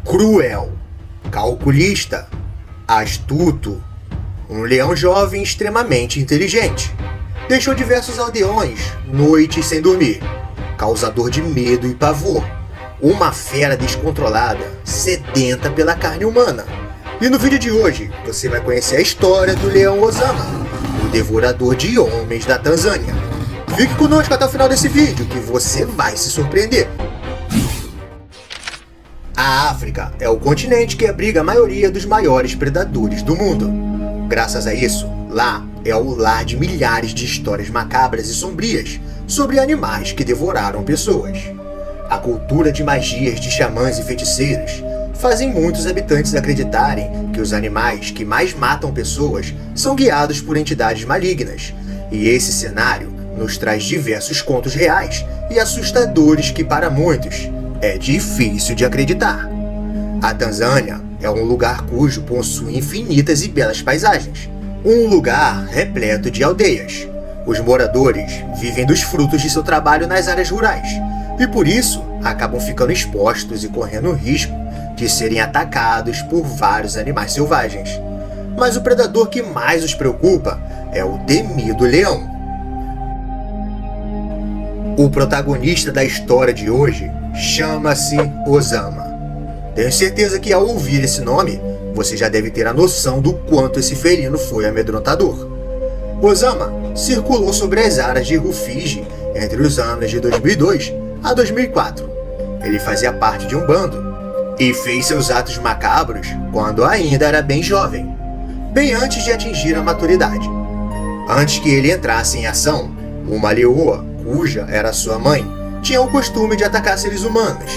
cruel, calculista, astuto, um leão jovem extremamente inteligente. Deixou diversos aldeões noites sem dormir, causador de medo e pavor, uma fera descontrolada, sedenta pela carne humana. E no vídeo de hoje, você vai conhecer a história do leão Osama, o devorador de homens da Tanzânia. Fique conosco até o final desse vídeo, que você vai se surpreender. A África é o continente que abriga a maioria dos maiores predadores do mundo. Graças a isso, lá é o lar de milhares de histórias macabras e sombrias sobre animais que devoraram pessoas. A cultura de magias de xamãs e feiticeiros fazem muitos habitantes acreditarem que os animais que mais matam pessoas são guiados por entidades malignas, e esse cenário nos traz diversos contos reais e assustadores que, para muitos, é difícil de acreditar. A Tanzânia é um lugar cujo possui infinitas e belas paisagens, um lugar repleto de aldeias. Os moradores vivem dos frutos de seu trabalho nas áreas rurais, e por isso acabam ficando expostos e correndo o risco de serem atacados por vários animais selvagens. Mas o predador que mais os preocupa é o temido leão. O protagonista da história de hoje chama-se Osama. Tenho certeza que ao ouvir esse nome, você já deve ter a noção do quanto esse felino foi amedrontador. Osama circulou sobre as áreas de Rufiji entre os anos de 2002 a 2004. Ele fazia parte de um bando e fez seus atos macabros quando ainda era bem jovem, bem antes de atingir a maturidade. Antes que ele entrasse em ação, uma leoa, cuja era sua mãe, tinha o costume de atacar seres humanos,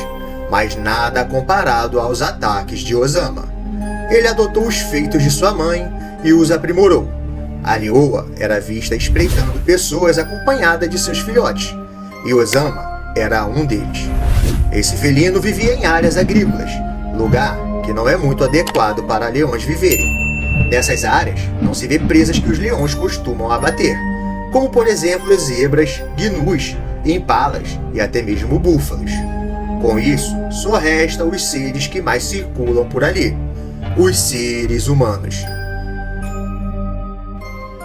mas nada comparado aos ataques de Osama. Ele adotou os feitos de sua mãe e os aprimorou. A leoa era vista espreitando pessoas acompanhada de seus filhotes, e Osama era um deles. Esse felino vivia em áreas agrícolas, lugar que não é muito adequado para leões viverem. Nessas áreas não se vê presas que os leões costumam abater, como por exemplo zebras, gnus, impalas e até mesmo búfalos. Com isso, só restam os seres que mais circulam por ali, os seres humanos.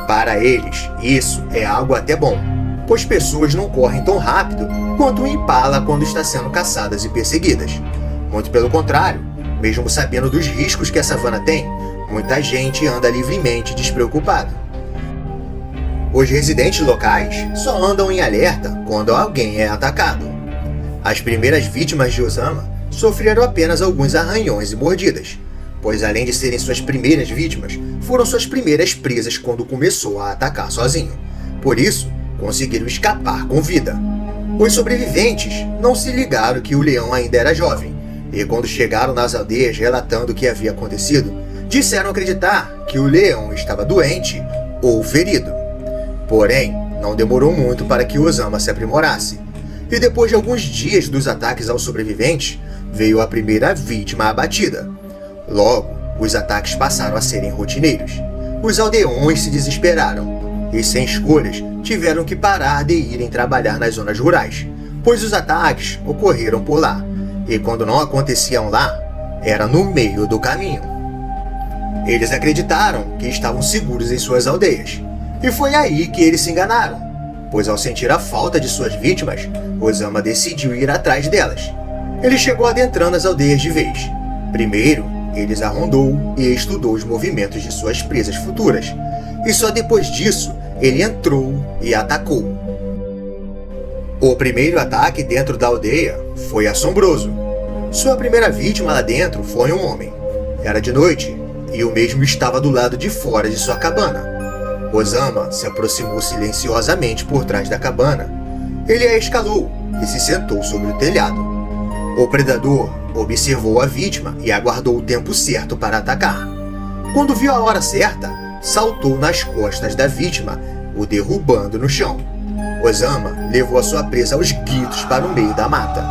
Para eles, isso é algo até bom, pois pessoas não correm tão rápido quanto o impala quando está sendo caçadas e perseguidas. Muito pelo contrário, mesmo sabendo dos riscos que a savana tem, muita gente anda livremente despreocupada. Os residentes locais só andam em alerta quando alguém é atacado. As primeiras vítimas de Osama sofreram apenas alguns arranhões e mordidas, pois além de serem suas primeiras vítimas, foram suas primeiras presas quando começou a atacar sozinho. Por isso, conseguiram escapar com vida. Os sobreviventes não se ligaram que o leão ainda era jovem, e quando chegaram nas aldeias relatando o que havia acontecido, disseram acreditar que o leão estava doente ou ferido. Porém, não demorou muito para que Osama se aprimorasse, e depois de alguns dias dos ataques aos sobreviventes, veio a primeira vítima abatida. Logo, os ataques passaram a serem rotineiros. Os aldeões se desesperaram, e sem escolhas, tiveram que parar de irem trabalhar nas zonas rurais, pois os ataques ocorreram por lá, e quando não aconteciam lá, era no meio do caminho. Eles acreditaram que estavam seguros em suas aldeias, e foi aí que eles se enganaram, pois ao sentir a falta de suas vítimas, Osama decidiu ir atrás delas. Ele chegou adentrando as aldeias de vez. Primeiro, ele as rondou e estudou os movimentos de suas presas futuras, e só depois disso, ele entrou e atacou. O primeiro ataque dentro da aldeia foi assombroso. Sua primeira vítima lá dentro foi um homem. Era de noite, e o mesmo estava do lado de fora de sua cabana. Osama se aproximou silenciosamente por trás da cabana. Ele a escalou e se sentou sobre o telhado. O predador observou a vítima e aguardou o tempo certo para atacar. Quando viu a hora certa, saltou nas costas da vítima, o derrubando no chão. Osama levou a sua presa aos gritos para o meio da mata.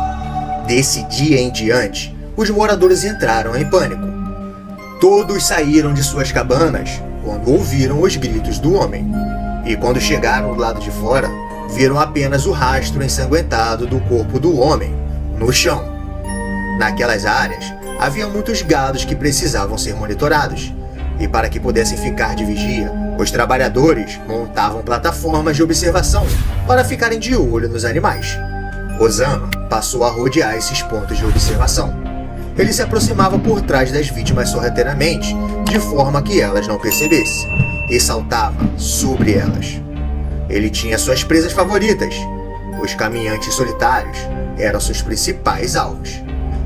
Desse dia em diante, os moradores entraram em pânico. Todos saíram de suas cabanas quando ouviram os gritos do homem, e quando chegaram do lado de fora, viram apenas o rastro ensanguentado do corpo do homem no chão. Naquelas áreas, havia muitos gados que precisavam ser monitorados, e para que pudessem ficar de vigia, os trabalhadores montavam plataformas de observação para ficarem de olho nos animais. Osama passou a rodear esses pontos de observação. Ele se aproximava por trás das vítimas sorrateiramente, de forma que elas não percebessem, e saltava sobre elas. Ele tinha suas presas favoritas. Os caminhantes solitários eram seus principais alvos.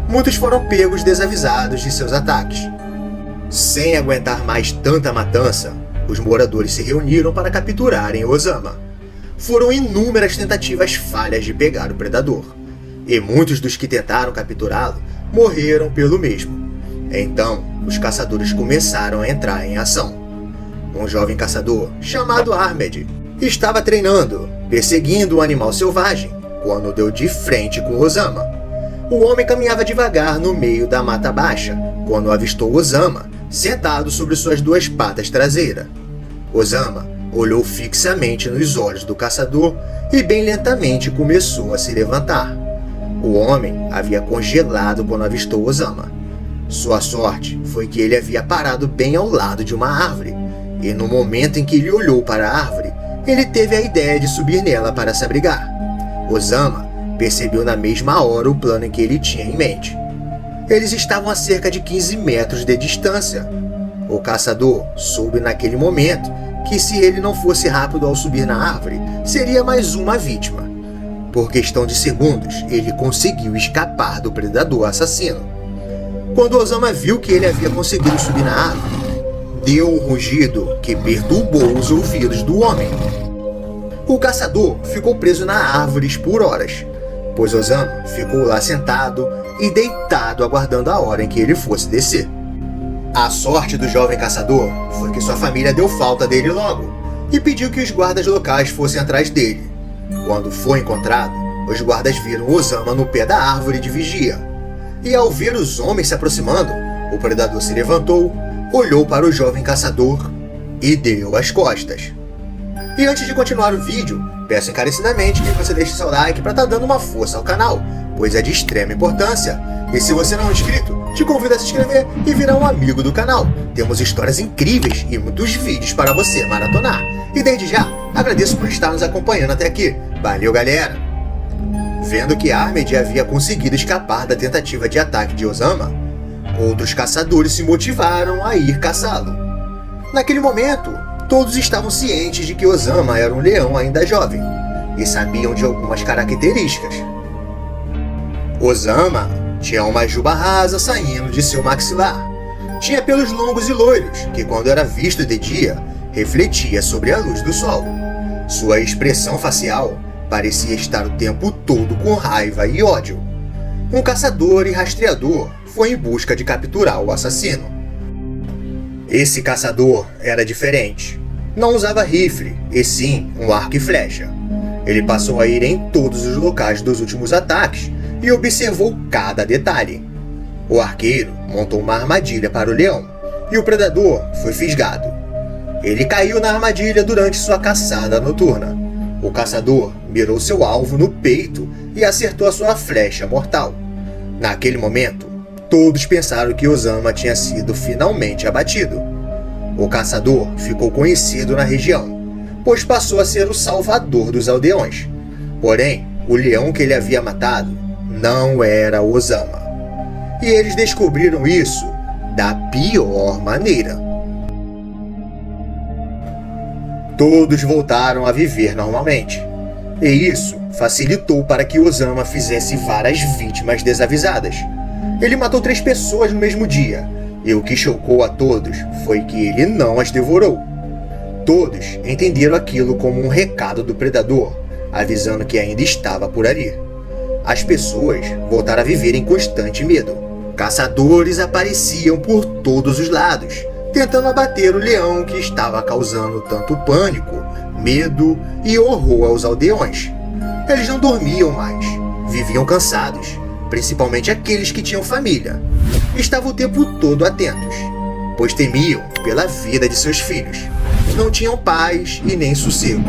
Muitos foram pegos desavisados de seus ataques. Sem aguentar mais tanta matança, os moradores se reuniram para capturarem Osama. Foram inúmeras tentativas falhas de pegar o predador, e muitos dos que tentaram capturá-lo morreram pelo mesmo. Então, os caçadores começaram a entrar em ação. Um jovem caçador, chamado Ahmed, estava treinando, perseguindo um animal selvagem, quando deu de frente com Osama. O homem caminhava devagar no meio da mata baixa, quando avistou Osama, sentado sobre suas duas patas traseiras. Osama olhou fixamente nos olhos do caçador e bem lentamente começou a se levantar. O homem havia congelado quando avistou Osama. Sua sorte foi que ele havia parado bem ao lado de uma árvore, e no momento em que ele olhou para a árvore, ele teve a ideia de subir nela para se abrigar. Osama percebeu na mesma hora o plano que ele tinha em mente. Eles estavam a cerca de 15 metros de distância. O caçador soube naquele momento que se ele não fosse rápido ao subir na árvore, seria mais uma vítima. Por questão de segundos, ele conseguiu escapar do predador assassino. Quando Osama viu que ele havia conseguido subir na árvore, deu um rugido que perturbou os ouvidos do homem. O caçador ficou preso na árvore por horas, pois Osama ficou lá sentado e deitado aguardando a hora em que ele fosse descer. A sorte do jovem caçador foi que sua família deu falta dele logo e pediu que os guardas locais fossem atrás dele. Quando foi encontrado, os guardas viram Osama no pé da árvore de vigia. E ao ver os homens se aproximando, o predador se levantou, olhou para o jovem caçador e deu as costas. E antes de continuar o vídeo, peço encarecidamente que você deixe seu like para estar dando uma força ao canal, pois é de extrema importância. E se você não é inscrito, te convido a se inscrever e virar um amigo do canal. Temos histórias incríveis e muitos vídeos para você maratonar. E desde já, agradeço por estar nos acompanhando até aqui. Valeu, galera! Vendo que Ahmed havia conseguido escapar da tentativa de ataque de Osama, outros caçadores se motivaram a ir caçá-lo. Naquele momento, todos estavam cientes de que Osama era um leão ainda jovem e sabiam de algumas características. Osama tinha uma juba rasa saindo de seu maxilar. Tinha pelos longos e loiros, que quando era visto de dia, refletia sobre a luz do sol. Sua expressão facial parecia estar o tempo todo com raiva e ódio. Um caçador e rastreador foi em busca de capturar o assassino. Esse caçador era diferente. Não usava rifle, e sim um arco e flecha. Ele passou a ir em todos os locais dos últimos ataques e observou cada detalhe. O arqueiro montou uma armadilha para o leão, e o predador foi fisgado. Ele caiu na armadilha durante sua caçada noturna. O caçador mirou seu alvo no peito e acertou a sua flecha mortal. Naquele momento, todos pensaram que Osama tinha sido finalmente abatido. O caçador ficou conhecido na região, pois passou a ser o salvador dos aldeões. Porém, o leão que ele havia matado não era Osama. E eles descobriram isso da pior maneira. Todos voltaram a viver normalmente, e isso facilitou para que Osama fizesse várias vítimas desavisadas. Ele matou 3 pessoas no mesmo dia, e o que chocou a todos foi que ele não as devorou. Todos entenderam aquilo como um recado do predador, avisando que ainda estava por ali. As pessoas voltaram a viver em constante medo. Caçadores apareciam por todos os lados, tentando abater o leão que estava causando tanto pânico, medo e horror aos aldeões. Eles não dormiam mais, viviam cansados, principalmente aqueles que tinham família. Estavam o tempo todo atentos, pois temiam pela vida de seus filhos. Não tinham paz e nem sossego,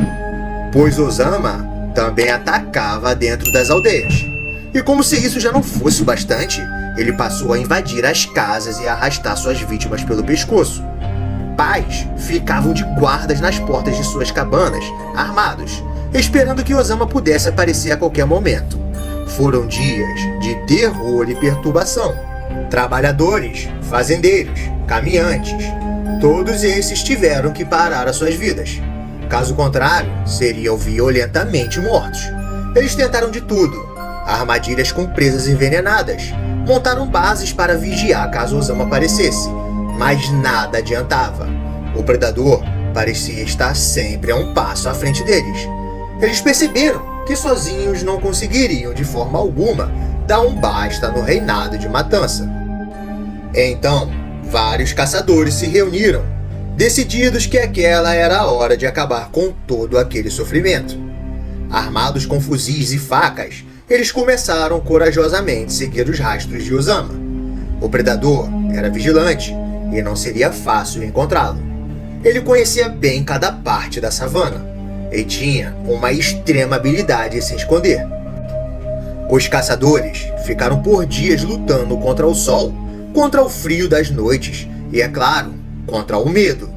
pois Osama também atacava dentro das aldeias. E como se isso já não fosse o bastante, ele passou a invadir as casas e arrastar suas vítimas pelo pescoço. Pais ficavam de guardas nas portas de suas cabanas, armados, esperando que Osama pudesse aparecer a qualquer momento. Foram dias de terror e perturbação. Trabalhadores, fazendeiros, caminhantes, todos esses tiveram que parar as suas vidas. Caso contrário, seriam violentamente mortos. Eles tentaram de tudo: armadilhas com presas envenenadas, montaram bases para vigiar caso Osama aparecesse, mas nada adiantava. O predador parecia estar sempre a um passo à frente deles. Eles perceberam que sozinhos não conseguiriam de forma alguma dar um basta no reinado de matança. Então, vários caçadores se reuniram, decididos que aquela era a hora de acabar com todo aquele sofrimento. Armados com fuzis e facas, eles começaram corajosamente a seguir os rastros de Osama. O predador era vigilante e não seria fácil encontrá-lo. Ele conhecia bem cada parte da savana e tinha uma extrema habilidade em se esconder. Os caçadores ficaram por dias lutando contra o sol, contra o frio das noites e, é claro, contra o medo.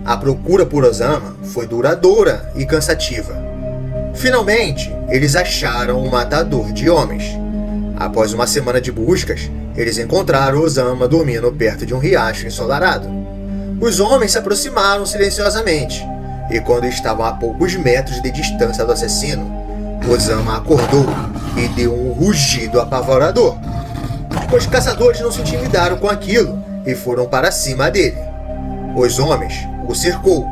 A procura por Osama foi duradoura e cansativa. Finalmente, eles acharam um matador de homens. Após uma semana de buscas, eles encontraram Osama dormindo perto de um riacho ensolarado. Os homens se aproximaram silenciosamente, e quando estavam a poucos metros de distância do assassino, Osama acordou e deu um rugido apavorador. Os caçadores não se intimidaram com aquilo e foram para cima dele. Os homens o cercou.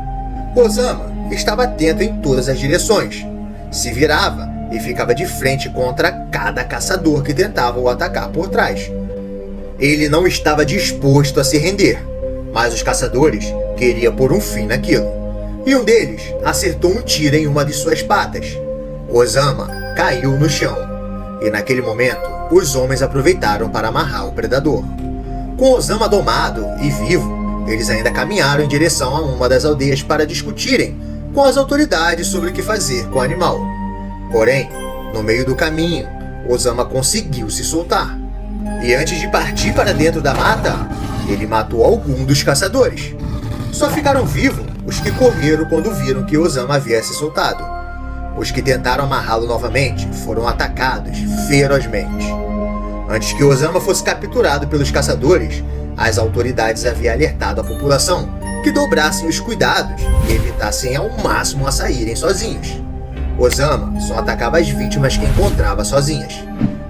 Osama estava atento em todas as direções, se virava e ficava de frente contra cada caçador que tentava o atacar por trás. Ele não estava disposto a se render, mas os caçadores queriam pôr um fim naquilo. E um deles acertou um tiro em uma de suas patas. Osama caiu no chão, e naquele momento os homens aproveitaram para amarrar o predador. Com Osama domado e vivo, eles ainda caminharam em direção a uma das aldeias para discutirem com as autoridades sobre o que fazer com o animal. Porém, no meio do caminho, Osama conseguiu se soltar. E antes de partir para dentro da mata, ele matou algum dos caçadores. Só ficaram vivos os que correram quando viram que Osama havia se soltado. Os que tentaram amarrá-lo novamente foram atacados ferozmente. Antes que Osama fosse capturado pelos caçadores, as autoridades haviam alertado a população que dobrassem os cuidados e evitassem ao máximo a saírem sozinhos. Osama só atacava as vítimas que encontrava sozinhas.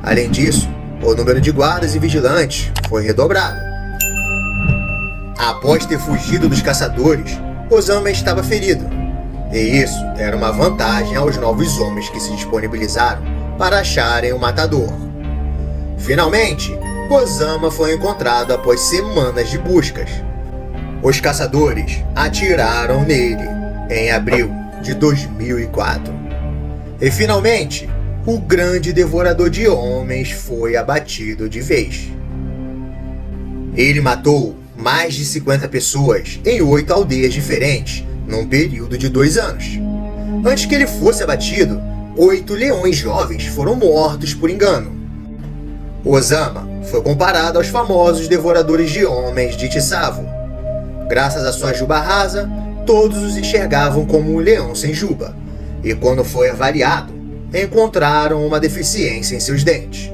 Além disso, o número de guardas e vigilantes foi redobrado. Após ter fugido dos caçadores, Osama estava ferido. E isso era uma vantagem aos novos homens que se disponibilizaram para acharem o matador. Finalmente, Osama foi encontrado após semanas de buscas. Os caçadores atiraram nele em abril de 2004. E finalmente, o grande devorador de homens foi abatido de vez. Ele matou mais de 50 pessoas em 8 aldeias diferentes num período de 2 anos. Antes que ele fosse abatido, 8 leões jovens foram mortos por engano. Osama foi comparado aos famosos devoradores de homens de Tsavo. Graças à sua juba rasa, todos os enxergavam como um leão sem juba, e quando foi avaliado, encontraram uma deficiência em seus dentes.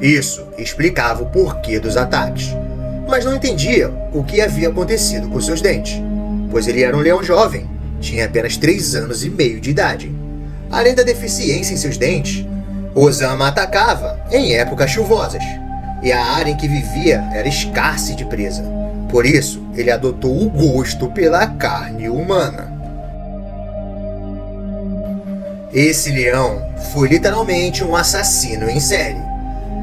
Isso explicava o porquê dos ataques, mas não entendiam o que havia acontecido com seus dentes, pois ele era um leão jovem, tinha apenas 3 anos e meio de idade. Além da deficiência em seus dentes, Osama atacava em épocas chuvosas, e a área em que vivia era escassa de presa. Por isso, ele adotou o gosto pela carne humana. Esse leão foi literalmente um assassino em série.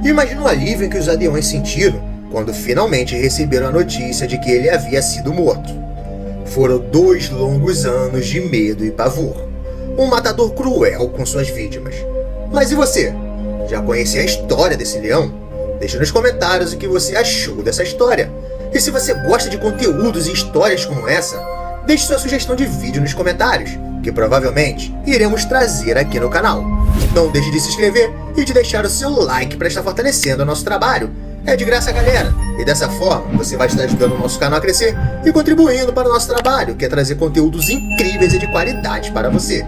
Imagina o alívio que os aldeões sentiram quando finalmente receberam a notícia de que ele havia sido morto. Foram 2 longos anos de medo e pavor. Um matador cruel com suas vítimas. Mas e você? Já conhecia a história desse leão? Deixe nos comentários o que você achou dessa história. E se você gosta de conteúdos e histórias como essa, deixe sua sugestão de vídeo nos comentários, que provavelmente iremos trazer aqui no canal. Não deixe de se inscrever e de deixar o seu like para estar fortalecendo o nosso trabalho. É de graça, galera, e dessa forma você vai estar ajudando o nosso canal a crescer e contribuindo para o nosso trabalho, que é trazer conteúdos incríveis e de qualidade para você.